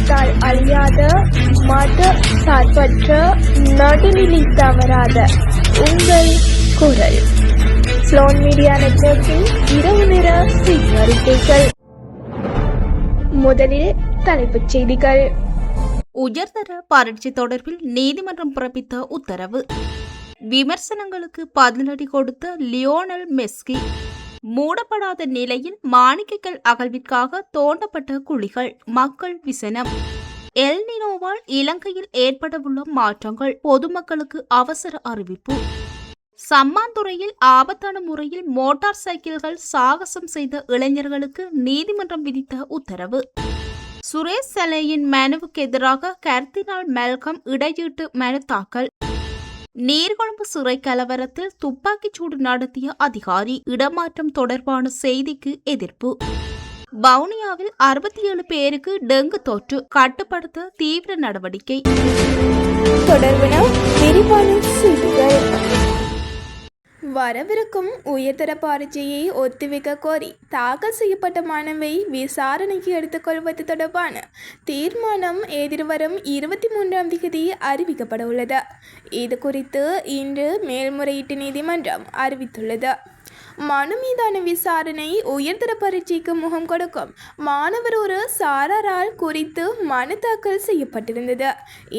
காலத்தால் அழியாத மத சார்பற்ற நடுநிலை தவறாத உங்கள் குரல் ஸ்லோன் மீடியா நெட்வொர்க்கின் இரவு நேர செய்தி அறிக்கைகள். முதலில் தலைப்புச் செய்திகள். உயர்தர பரீட்சை தொடர்பில் நீதிமன்றம் பிறப்பித்த உத்தரவு. விமர்சனங்களுக்கு பதிலடி கொடுத்த லியோனல் மெஸ்ஸி. மூடப்படாத நிலையில் மாணிக்கக்கல் அகழ்விற்காக தோண்டப்பட்ட குழிகள், மக்கள் விசனம். எல் நினோவால் இலங்கையில் ஏற்படவுள்ள மாற்றங்கள், பொதுமக்களுக்கு அவசர அறிவிப்பு. சம்மாந்துறையில் ஆபத்தான முறையில் மோட்டார் சைக்கிள்கள் சாகசம் செய்த இளைஞர்களுக்கு நீதிமன்றம் விதித்த உத்தரவு. சுரேஷ் சலேயின் மனுவுக்கு எதிராக கர்தினால் மெல்கம் இடையீட்டு மனு தாக்கல். நீர்கொழும்பு சிறை கலவரத்தில் துப்பாக்கிச்சூடு நடத்திய அதிகாரி இடமாற்றம் தொடர்பான செய்திக்கு எதிர்ப்பு. வவுனியாவில் 67 பேருக்கு டெங்கு தொற்று, கட்டுப்படுத்த தீவிர நடவடிக்கை. தொடர்பான விரிவான செய்திகள். வரவிருக்கும் உயர்தர பரீட்சையை ஒத்திவைக்க கோரி தாக்கல் செய்யப்பட்ட மனுவை விசாரணைக்கு எடுத்துக்கொள்வது தொடர்பான தீர்மானம் எதிர்வரும் 23ஆம் தேதி அறிவிக்கப்பட உள்ளது. இது குறித்து இன்று மேல்முறையீட்டு நீதிமன்றம் அறிவித்துள்ளது. மனு மீதான விசாரணை உயர்தர பரீட்சைக்கு முகம் கொடுக்கும் மாணவர் ஒரு சாராரால் குறித்து மனு தாக்கல் செய்யப்பட்டிருந்தது.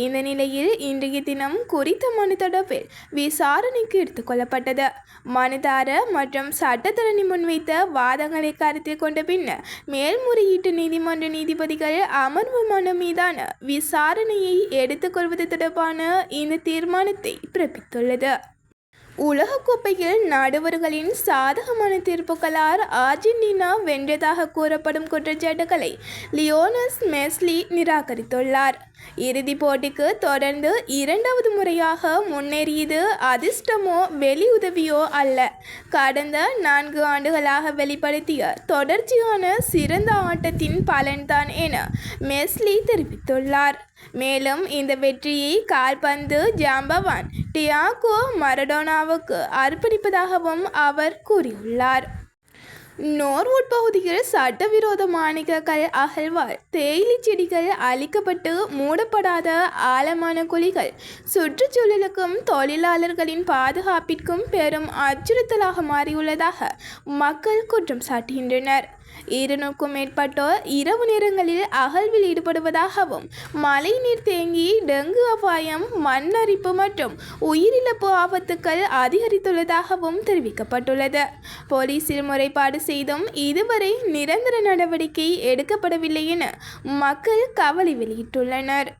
இந்த நிலையில் இன்றைய தினம் குறித்த மனு தொடர்பில் விசாரணைக்கு எடுத்துக்கொள்ளப்பட்டது. மனுதாரர் மற்றும் சட்டத்தரணி முன்வைத்த வாதங்களை கருத்தில் கொண்ட பின்னர் மேல்முறையீட்டு நீதிமன்ற நீதிபதிகள் அமர்வு மனு மீதான விசாரணையை எடுத்துக்கொள்வது தொடர்பான இந்த தீர்மானத்தை பிறப்பித்துள்ளது. உலகக்கோப்பையில் நடுவர்களின் சாதகமான தீர்ப்புகளால் அர்ஜென்டினா வென்றதாக கூறப்படும் குற்றச்சாட்டுகளை லியோனல் மெஸ்ஸி நிராகரித்துள்ளார். இறுதிப் போட்டிக்கு தொடர்ந்து 2வது முறையாக முன்னேறியது அதிர்ஷ்டமோ வெளியுதவியோ அல்ல, கடந்த 4 ஆண்டுகளாக வெளிப்படுத்திய தொடர்ச்சியான சிறந்த ஆட்டத்தின் பலன்தான் என மெஸ்ஸி தெரிவித்துள்ளார். மேலும் இந்த வெற்றியை கால்பந்து ஜாம்பவான் டியாகோ மரடோனாவுக்கு அர்ப்பணிப்பதாகவும் அவர் கூறியுள்ளார். நோர்வுட் பகுதியில் சட்டவிரோத மாணிக்கக்கல் அகழ்வால் தேயிலை செடிகள் அழிக்கப்பட்டு மூடப்படாத ஆழமான குழிகள் சுற்றுச்சூழலுக்கும் தொழிலாளர்களின் பாதுகாப்பிற்கும் பெரும் அச்சுறுத்தலாக மாறியுள்ளதாக மக்கள் குற்றம் சாட்டுகின்றனர். 200க்கும் மேற்பட்டோர் இரவு நேரங்களில் அகழ்வில் ஈடுபடுவதாகவும் மழை நீர் தேங்கி டெங்கு அபாயம், மண் அரிப்பு மற்றும் உயிரிழப்பு ஆபத்துக்கள் அதிகரித்துள்ளதாகவும் தெரிவிக்கப்பட்டுள்ளது. போலீசில் முறைப்பாடு செய்தும் இதுவரை நிரந்தர நடவடிக்கை எடுக்கப்படவில்லை என மக்கள் கவலை வெளியிட்டுள்ளனர்.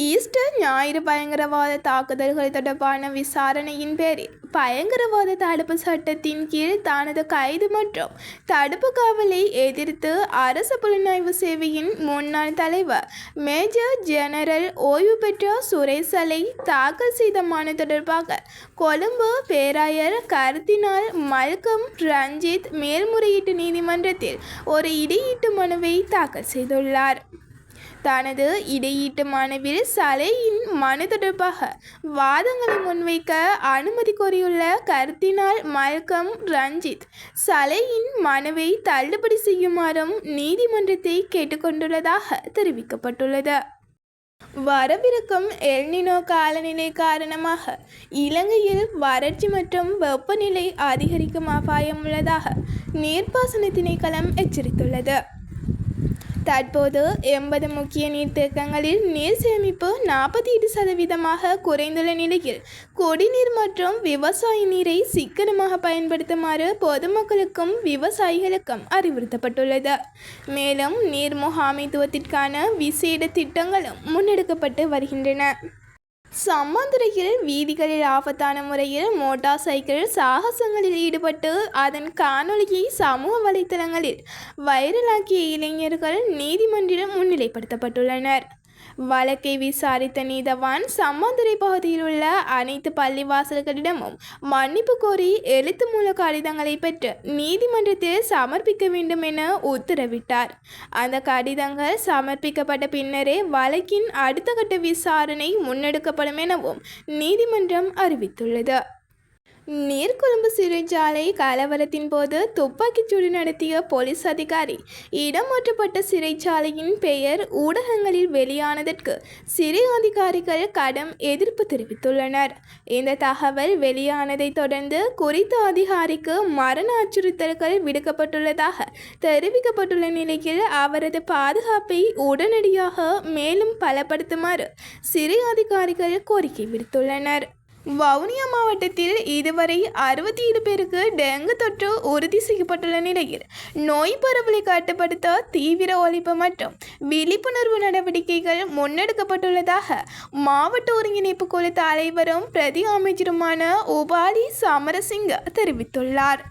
ஈஸ்டர் ஞாயிறு பயங்கரவாத தாக்குதல்கள் தொடர்பான விசாரணையின் பேரில் பயங்கரவாத தடுப்பு சட்டத்தின் கீழ் தனது கைது மற்றும் தடுப்பு காவலை எதிர்த்து அரசு புலனாய்வு சேவையின் முன்னாள் தலைவர் மேஜர் ஜெனரல் ஓய்வு பெற்ற சுரேஷ் சலே தாக்கல் செய்த மனு தொடர்பாக கொழும்பு பேராயர் கர்தினால் மெல்கம் ரஞ்சித் மேல்முறையீட்டு நீதிமன்றத்தில் ஒரு இடையீட்டு மனுவை தாக்கல் செய்துள்ளார். தனது இடையீட்டு மனுவில் சலேயின் மனு தொடர்பாக வாதங்களை முன்வைக்க அனுமதி கோரியுள்ள கர்தினால் மெல்கம் ரஞ்சித் சலேயின் மனுவை தள்ளுபடி செய்யுமாறும் நீதிமன்றத்தை கேட்டுக்கொண்டுள்ளதாக தெரிவிக்கப்பட்டுள்ளது. வரவிருக்கும் எல் நினோ காலநிலை காரணமாக இலங்கையில் வறட்சி மற்றும் வெப்பநிலை அதிகரிக்கும் அபாயம் உள்ளதாக நீர்ப்பாசன திணைக்களம் எச்சரித்துள்ளது. தற்போது 80 முக்கிய நீர்த்தேக்கங்களில் நீர் சேமிப்பு 48% குறைந்துள்ள நிலையில் குடிநீர் மற்றும் விவசாய நீரை சிக்கனமாக பயன்படுத்துமாறு பொதுமக்களுக்கும் விவசாயிகளுக்கும் அறிவுறுத்தப்பட்டுள்ளது. மேலும் நீர் முகாமைத்துவத்திற்கான விசேட திட்டங்களும் முன்னெடுக்கப்பட்டு வருகின்றன. சம்மாந்துறையில் வீதிகளில் ஆபத்தான முறையில் மோட்டார் சைக்கிள் சாகசங்களில் ஈடுபட்டு அதன் காணொலியை சமூக வலைத்தளங்களில் வைரலாக்கிய இளைஞர்கள் நீதிமன்றில் முன்னிலைப்படுத்தப்பட்டுள்ளனர். வழக்கை விசாரித்த நீதவான் சம்மாந்துறை பகுதியில் உள்ள அனைத்து பள்ளிவாசல்களிடமும் மன்னிப்பு கோரி எழுத்து மூல கடிதங்களை பெற்று நீதிமன்றத்தில் சமர்ப்பிக்க வேண்டும் என உத்தரவிட்டார். அந்த கடிதங்கள் சமர்ப்பிக்கப்பட்ட பின்னரே வழக்கின் அடுத்த கட்ட விசாரணை முன்னெடுக்கப்படும் எனவும் நீதிமன்றம் அறிவித்துள்ளது. நீர்கொழும்பு சிறைச்சாலை கலவரத்தின் போது துப்பாக்கிச்சூடு நடத்திய போலீஸ் அதிகாரி இடமாற்றப்பட்ட சிறைச்சாலையின் பெயர் ஊடகங்களில் வெளியானதற்கு சிறை அதிகாரிகள் கடும் எதிர்ப்பு தெரிவித்துள்ளனர். இந்த தகவல் வெளியானதைத் தொடர்ந்து குறித்த அதிகாரிக்கு மரண அச்சுறுத்தல்கள் விடுக்கப்பட்டுள்ளதாக தெரிவிக்கப்பட்டுள்ள நிலையில் அவரது பாதுகாப்பை உடனடியாக மேலும் பலப்படுத்துமாறு சிறை அதிகாரிகள் கோரிக்கை விடுத்துள்ளனர். வவுனியா மாவட்டத்தில் இதுவரை 67 பேருக்கு டெங்கு தொற்று உறுதி செய்யப்பட்டுள்ள நிலையில் நோய் பரவலை கட்டுப்படுத்த தீவிர ஒழிப்பு மற்றும் விழிப்புணர்வு நடவடிக்கைகள் முன்னெடுக்கப்பட்டுள்ளதாக மாவட்ட ஒருங்கிணைப்பு குழு தலைவரும் பிரதி அமைச்சருமான உபாலி சமரசிங்க தெரிவித்துள்ளார்.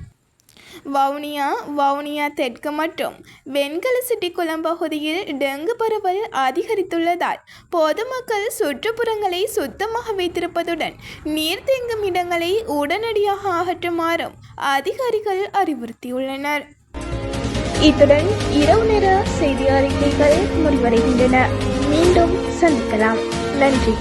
வவுனியா தெற்கு மற்றும் வெண்கலசிட்டிக்குளம் பகுதியில் டெங்கு பரவல் அதிகரித்துள்ளதால் பொதுமக்கள் சுற்றுப்புறங்களை சுத்தமாக வைத்திருப்பதுடன் நீர் தேங்கும் இடங்களை உடனடியாக அகற்றுமாறும் அதிகாரிகள் அறிவுறுத்தியுள்ளனர். இத்துடன் இரவு நேர செய்தி அறிக்கைகள் முடிவடைகின்றன. மீண்டும் சந்திக்கலாம். நன்றி.